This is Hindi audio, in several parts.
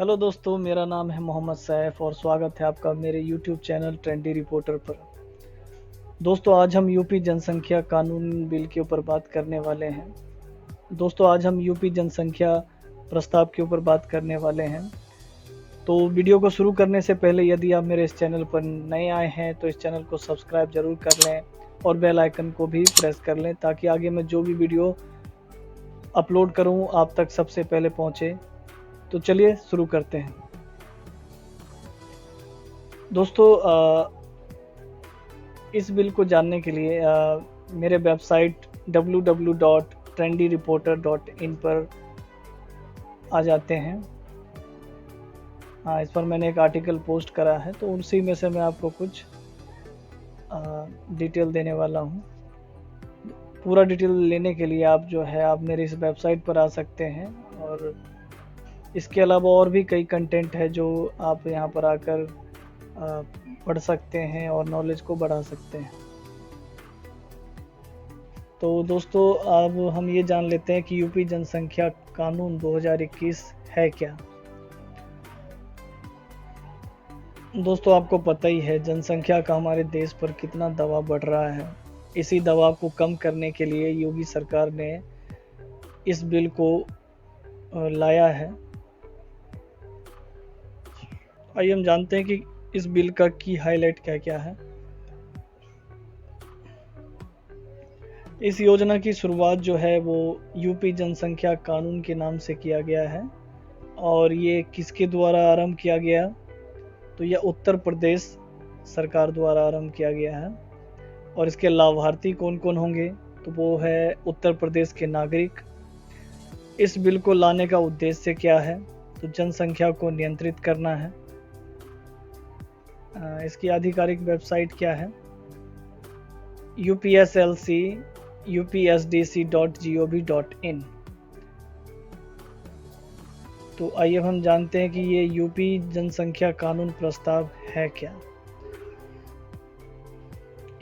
हेलो दोस्तों, मेरा नाम है मोहम्मद सैफ और स्वागत है आपका मेरे यूट्यूब चैनल ट्रेंडी रिपोर्टर पर। दोस्तों, आज हम यूपी जनसंख्या कानून बिल के ऊपर बात करने वाले हैं। दोस्तों, आज हम यूपी जनसंख्या प्रस्ताव के ऊपर बात करने वाले हैं। तो वीडियो को शुरू करने से पहले यदि आप मेरे इस चैनल पर नए आए हैं तो इस चैनल को सब्सक्राइब जरूर कर लें और बेल आइकन को भी प्रेस कर लें ताकि आगे मैं जो भी वीडियो अपलोड करूं आप तक सबसे पहले पहुंचे। तो चलिए शुरू करते हैं। दोस्तों, इस बिल को जानने के लिए मेरे वेबसाइट www.trendyreporter.in पर आ जाते हैं। इस पर मैंने एक आर्टिकल पोस्ट करा है, तो उसी में से मैं आपको कुछ डिटेल देने वाला हूँ। पूरा डिटेल लेने के लिए आप आप मेरी इस वेबसाइट पर आ सकते हैं और इसके अलावा और भी कई कंटेंट है जो आप यहाँ पर आकर पढ़ सकते हैं और नॉलेज को बढ़ा सकते हैं। तो दोस्तों, अब हम ये जान लेते हैं कि यूपी जनसंख्या कानून 2021 है क्या। दोस्तों, आपको पता ही है जनसंख्या का हमारे देश पर कितना दबाव बढ़ रहा है। इसी दबाव को कम करने के लिए योगी सरकार ने इस बिल को लाया है। आइए हम जानते हैं कि इस बिल का की हाईलाइट क्या क्या है। इस योजना की शुरुआत वो यूपी जनसंख्या कानून के नाम से किया गया है। और ये किसके द्वारा आरंभ किया गया, तो यह उत्तर प्रदेश सरकार द्वारा आरंभ किया गया है। और इसके लाभार्थी कौन कौन होंगे, तो वो है उत्तर प्रदेश के नागरिक। इस बिल को लाने का उद्देश्य क्या है, तो जनसंख्या को नियंत्रित करना है। इसकी आधिकारिक वेबसाइट क्या है, upslc.upsdc.gov.in। तो आइए हम जानते हैं कि ये यूपी जनसंख्या कानून प्रस्ताव है क्या।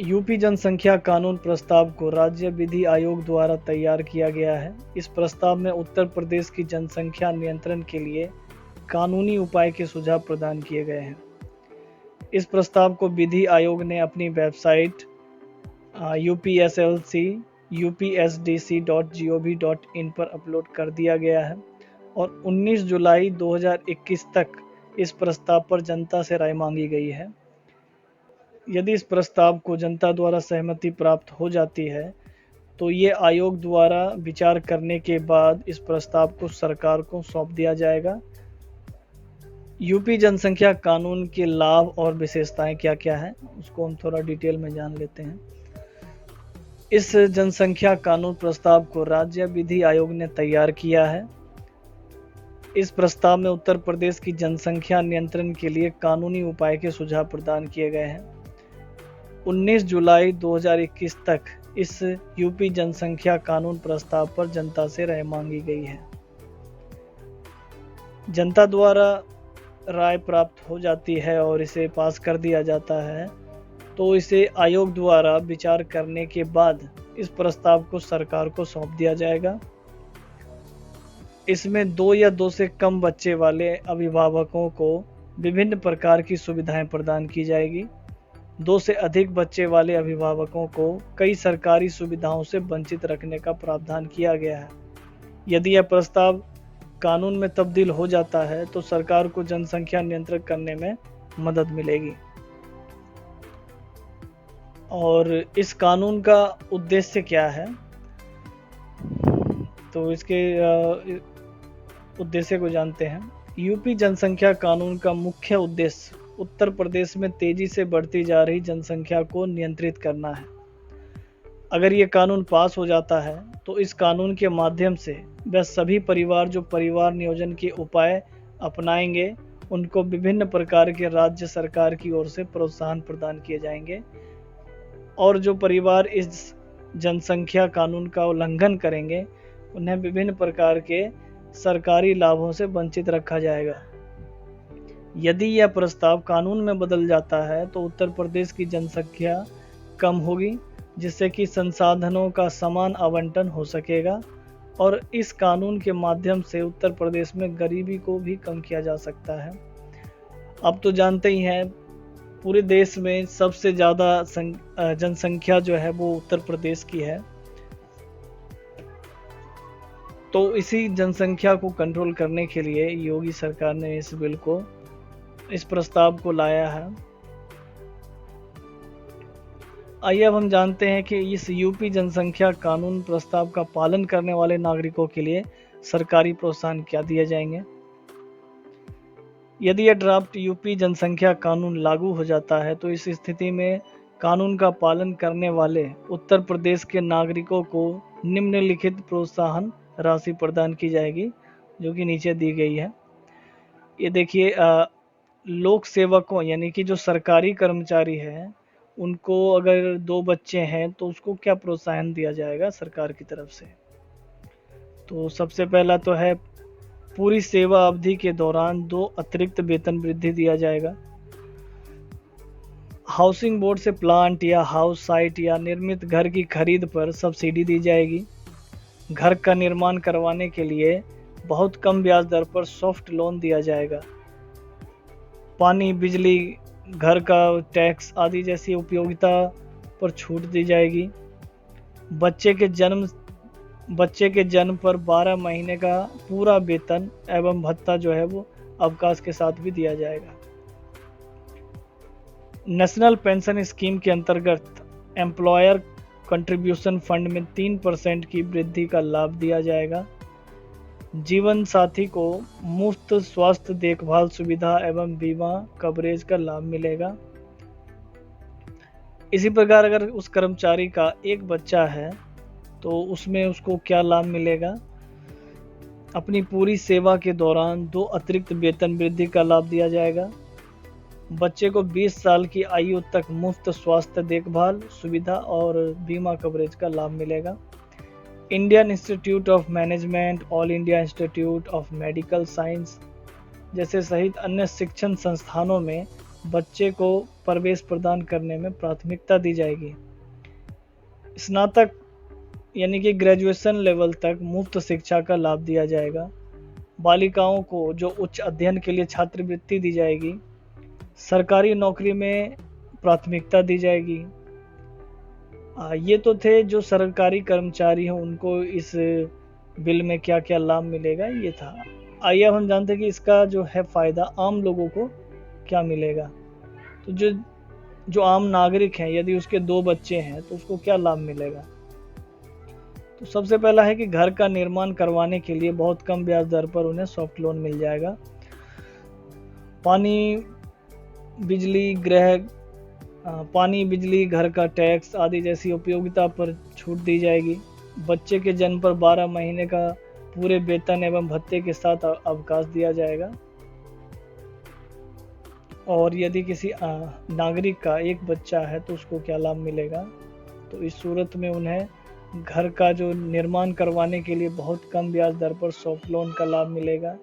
यूपी जनसंख्या कानून प्रस्ताव को राज्य विधि आयोग द्वारा तैयार किया गया है। इस प्रस्ताव में उत्तर प्रदेश की जनसंख्या नियंत्रण के लिए कानूनी उपाय के सुझाव प्रदान किए गए हैं। इस प्रस्ताव को विधि आयोग ने अपनी वेबसाइट upslc.upsdc.gov.in पर अपलोड कर दिया गया है और 19 जुलाई 2021 तक इस प्रस्ताव पर जनता से राय मांगी गई है। यदि इस प्रस्ताव को जनता द्वारा सहमति प्राप्त हो जाती है तो ये आयोग द्वारा विचार करने के बाद इस प्रस्ताव को सरकार को सौंप दिया जाएगा। यूपी जनसंख्या कानून के लाभ और विशेषताएं क्या क्या है, उसको हम थोड़ा डिटेल में जान लेते हैं। इस जनसंख्या कानून प्रस्ताव को राज्य विधि आयोग ने तैयार किया है। इस प्रस्ताव में उत्तर प्रदेश की जनसंख्या नियंत्रण के लिए कानूनी उपाय के सुझाव प्रदान किए गए हैं। 19 जुलाई 2021 तक इस यूपी जनसंख्या कानून प्रस्ताव पर जनता से राय मांगी गई है। जनता द्वारा राय प्राप्त हो जाती है और इसे पास कर दिया जाता है, तो इसे आयोग द्वारा विचार करने के बाद इस प्रस्ताव को सरकार को सौंप दिया जाएगा। इसमें 2 या 2 से कम बच्चे वाले अभिभावकों को विभिन्न प्रकार की सुविधाएं प्रदान की जाएगी। 2 से अधिक बच्चे वाले अभिभावकों को कई सरकारी सुविधाओं से वंचित रखने का प्रावधान किया गया है। यदि यह प्रस्ताव कानून में तब्दील हो जाता है तो सरकार को जनसंख्या नियंत्रण करने में मदद मिलेगी। और इस कानून का उद्देश्य क्या है, तो इसके उद्देश्य को जानते हैं। यूपी जनसंख्या कानून का मुख्य उद्देश्य उत्तर प्रदेश में तेजी से बढ़ती जा रही जनसंख्या को नियंत्रित करना है। अगर ये कानून पास हो जाता है तो इस कानून के माध्यम से वह सभी परिवार जो परिवार नियोजन के उपाय अपनाएंगे उनको विभिन्न प्रकार के राज्य सरकार की ओर से प्रोत्साहन प्रदान किए जाएंगे। और जो परिवार इस जनसंख्या कानून का उल्लंघन करेंगे उन्हें विभिन्न प्रकार के सरकारी लाभों से वंचित रखा जाएगा। यदि यह प्रस्ताव कानून में बदल जाता है तो उत्तर प्रदेश की जनसंख्या कम होगी, जिससे कि संसाधनों का समान आवंटन हो सकेगा और इस कानून के माध्यम से उत्तर प्रदेश में गरीबी को भी कम किया जा सकता है। अब तो जानते ही हैं, पूरे देश में सबसे ज़्यादा जनसंख्या जो है वो उत्तर प्रदेश की है। तो इसी जनसंख्या को कंट्रोल करने के लिए योगी सरकार ने इस प्रस्ताव को लाया है। आइए अब हम जानते हैं कि इस यूपी जनसंख्या कानून प्रस्ताव का पालन करने वाले नागरिकों के लिए सरकारी प्रोत्साहन क्या दिए जाएंगे। यदि यह ड्राफ्ट यूपी जनसंख्या कानून लागू हो जाता है तो इस स्थिति में कानून का पालन करने वाले उत्तर प्रदेश के नागरिकों को निम्नलिखित प्रोत्साहन राशि प्रदान की जाएगी, जो कि नीचे दी गई है। ये देखिए, लोक सेवकों यानी कि जो सरकारी कर्मचारी हैं, उनको अगर 2 बच्चे हैं तो उसको क्या प्रोत्साहन दिया जाएगा सरकार की तरफ से। तो सबसे पहला तो है, पूरी सेवा अवधि के दौरान 2 अतिरिक्त वेतन वृद्धि दिया जाएगा। हाउसिंग बोर्ड से प्लांट या हाउस साइट या निर्मित घर की खरीद पर सब्सिडी दी जाएगी। घर का निर्माण करवाने के लिए बहुत कम ब्याज दर पर सॉफ्ट लोन दिया जाएगा। पानी, बिजली, घर का टैक्स आदि जैसी उपयोगिता पर छूट दी जाएगी। बच्चे के जन्म पर 12 महीने का पूरा वेतन एवं भत्ता जो है वो अवकाश के साथ भी दिया जाएगा। नेशनल पेंशन स्कीम के अंतर्गत एम्प्लॉयर कंट्रीब्यूशन फंड में 3% की वृद्धि का लाभ दिया जाएगा। जीवन साथी को मुफ्त स्वास्थ्य देखभाल सुविधा एवं बीमा कवरेज का लाभ मिलेगा। इसी प्रकार अगर उस कर्मचारी का एक बच्चा है तो उसमें उसको क्या लाभ मिलेगा। अपनी पूरी सेवा के दौरान 2 अतिरिक्त वेतन वृद्धि का लाभ दिया जाएगा। बच्चे को 20 साल की आयु तक मुफ्त स्वास्थ्य देखभाल सुविधा और बीमा कवरेज का लाभ मिलेगा। Indian institute of management, all India institute of medical science जैसे सहित अन्य शिक्षण संस्थानों में बच्चे को प्रवेश प्रदान करने में प्राथमिकता दी जाएगी। स्नातक यानी कि ग्रेजुएशन लेवल तक मुफ्त शिक्षा का लाभ दिया जाएगा। बालिकाओं को जो उच्च अध्ययन के लिए छात्रवृत्ति दी जाएगी। सरकारी नौकरी में प्राथमिकता दी जाएगी। ये तो थे जो सरकारी कर्मचारी हैं उनको इस बिल में क्या क्या लाभ मिलेगा, ये था। आइए अब हम जानते हैं कि इसका जो है फायदा आम लोगों को क्या मिलेगा। तो जो आम नागरिक हैं, यदि उसके 2 बच्चे हैं तो उसको क्या लाभ मिलेगा। तो सबसे पहला है कि घर का निर्माण करवाने के लिए बहुत कम ब्याज दर पर उन्हें सॉफ्ट लोन मिल जाएगा। पानी, बिजली, घर का टैक्स आदि जैसी उपयोगिता पर छूट दी जाएगी। बच्चे के जन्म पर 12 महीने का पूरे वेतन एवं भत्ते के साथ अवकाश दिया जाएगा। और यदि किसी नागरिक का एक बच्चा है तो उसको क्या लाभ मिलेगा। तो इस सूरत में उन्हें घर का जो निर्माण करवाने के लिए बहुत कम ब्याज दर पर सॉफ्ट लोन का लाभ मिलेगा।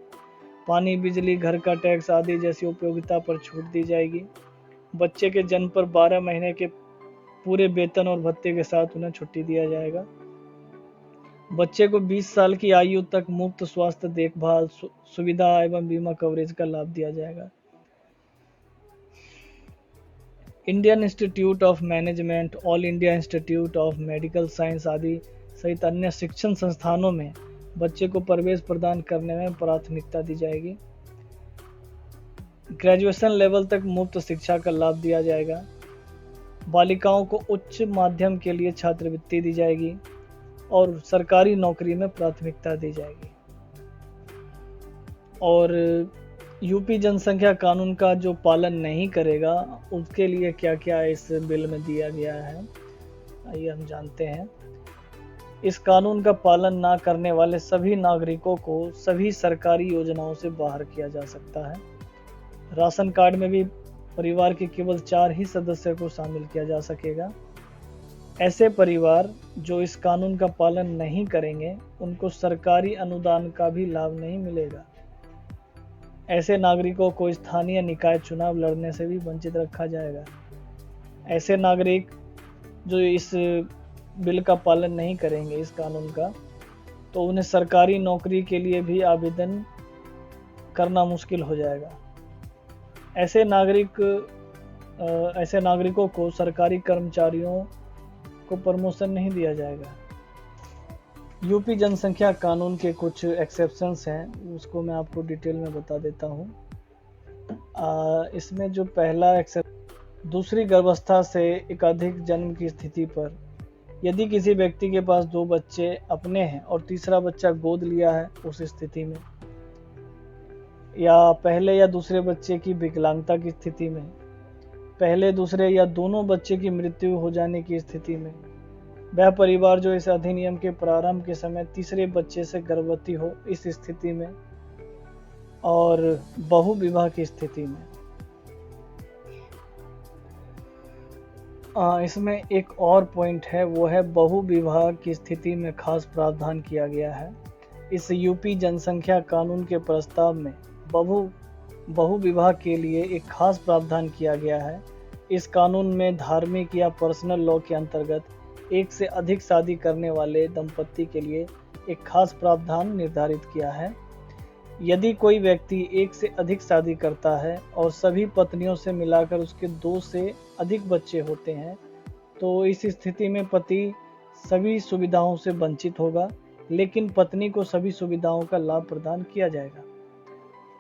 पानी, बिजली, घर का टैक्स आदि जैसी उपयोगिता पर छूट दी जाएगी। बच्चे के जन्म पर 12 महीने के पूरे वेतन और भत्ते के साथ उन्हें छुट्टी दिया जाएगा। बच्चे को 20 साल की आयु तक मुफ्त स्वास्थ्य देखभाल सुविधा एवं बीमा कवरेज का लाभ दिया जाएगा। Indian institute of management, all India institute of medical science आदि सहित अन्य शिक्षण संस्थानों में बच्चे को प्रवेश प्रदान करने में प्राथमिकता दी जाएगी। ग्रेजुएशन लेवल तक मुफ्त शिक्षा का लाभ दिया जाएगा। बालिकाओं को उच्च माध्यम के लिए छात्रवृत्ति दी जाएगी और सरकारी नौकरी में प्राथमिकता दी जाएगी। और यूपी जनसंख्या कानून का जो पालन नहीं करेगा उसके लिए क्या क्या इस बिल में दिया गया है, आइए हम जानते हैं। इस कानून का पालन ना करने वाले सभी नागरिकों को सभी सरकारी योजनाओं से बाहर किया जा सकता है। राशन कार्ड में भी परिवार के केवल 4 ही सदस्य को शामिल किया जा सकेगा। ऐसे परिवार जो इस कानून का पालन नहीं करेंगे उनको सरकारी अनुदान का भी लाभ नहीं मिलेगा। ऐसे नागरिकों को स्थानीय निकाय चुनाव लड़ने से भी वंचित रखा जाएगा। ऐसे नागरिक जो इस बिल का पालन नहीं करेंगे, इस कानून का, तो उन्हें सरकारी नौकरी के लिए भी आवेदन करना मुश्किल हो जाएगा। ऐसे नागरिकों को सरकारी कर्मचारियों को प्रमोशन नहीं दिया जाएगा। यूपी जनसंख्या कानून के कुछ एक्सेप्शंस हैं, उसको मैं आपको डिटेल में बता देता हूँ। इसमें जो पहला एक्सेप्शन, दूसरी गर्भावस्था से एकाधिक जन्म की स्थिति पर यदि किसी व्यक्ति के पास 2 बच्चे अपने हैं और तीसरा बच्चा गोद लिया है उस स्थिति में, या पहले या दूसरे बच्चे की विकलांगता की स्थिति में, पहले दूसरे या दोनों बच्चे की मृत्यु हो जाने की स्थिति में, वह परिवार जो इस अधिनियम के प्रारंभ के समय तीसरे बच्चे से गर्भवती हो इस स्थिति में, और बहुविवाह की स्थिति में। इसमें एक और पॉइंट है, वो है बहुविवाह की स्थिति में खास प्रावधान किया गया है। इस यूपी जनसंख्या कानून के प्रस्ताव में बहुविवाह के लिए एक खास प्रावधान किया गया है। इस कानून में धार्मिक या पर्सनल लॉ के अंतर्गत एक से अधिक शादी करने वाले दंपत्ति के लिए एक खास प्रावधान निर्धारित किया है। यदि कोई व्यक्ति एक से अधिक शादी करता है और सभी पत्नियों से मिलाकर उसके 2 से अधिक बच्चे होते हैं, तो इस स्थिति में पति सभी सुविधाओं से वंचित होगा, लेकिन पत्नी को सभी सुविधाओं का लाभ प्रदान किया जाएगा।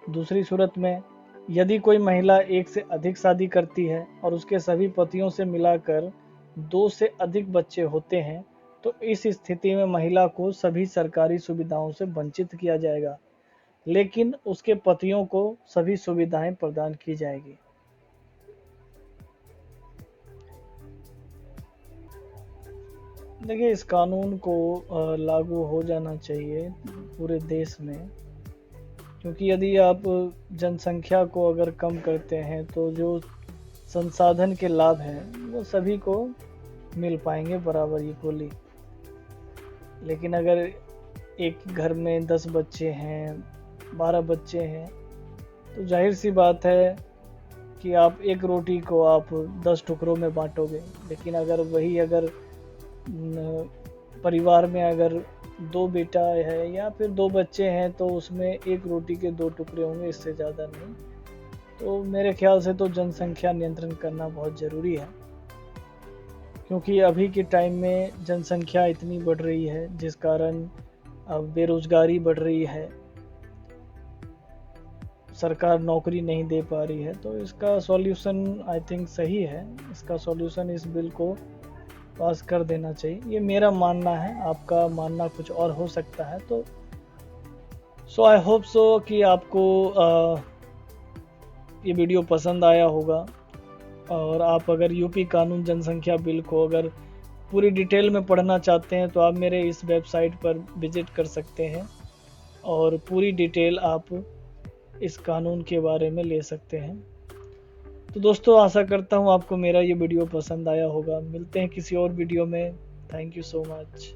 दूसरी सूरत में, यदि कोई महिला एक से अधिक शादी करती है और उसके सभी पतियों से मिलाकर 2 से अधिक बच्चे होते हैं, तो इस स्थिति में महिला को सभी सरकारी सुविधाओं से वंचित किया जाएगा, लेकिन उसके पतियों को सभी सुविधाएं प्रदान की जाएगी। देखिए, इस कानून को लागू हो जाना चाहिए पूरे देश में, क्योंकि यदि आप जनसंख्या को अगर कम करते हैं तो जो संसाधन के लाभ हैं वो सभी को मिल पाएंगे बराबर इक्वली। लेकिन अगर एक घर में 10 बच्चे हैं, 12 बच्चे हैं, तो जाहिर सी बात है कि आप एक रोटी को आप 10 टुकड़ों में बांटोगे। लेकिन अगर परिवार में अगर 2 बेटा है या फिर 2 बच्चे हैं, तो उसमें एक रोटी के 2 टुकड़े होंगे, इससे ज़्यादा नहीं। तो मेरे ख्याल से तो जनसंख्या नियंत्रण करना बहुत ज़रूरी है, क्योंकि अभी के टाइम में जनसंख्या इतनी बढ़ रही है जिस कारण अब बेरोजगारी बढ़ रही है, सरकार नौकरी नहीं दे पा रही है। तो इसका सॉल्यूशन आई थिंक सही है, इसका सॉल्यूशन इस बिल को पास कर देना चाहिए, ये मेरा मानना है। आपका मानना कुछ और हो सकता है। तो सो आई होप सो कि आपको ये वीडियो पसंद आया होगा, और आप अगर यूपी कानून जनसंख्या बिल को अगर पूरी डिटेल में पढ़ना चाहते हैं तो आप मेरे इस वेबसाइट पर विजिट कर सकते हैं और पूरी डिटेल आप इस कानून के बारे में ले सकते हैं। तो दोस्तों, आशा करता हूँ आपको मेरा ये वीडियो पसंद आया होगा। मिलते हैं किसी और वीडियो में। Thank you so much.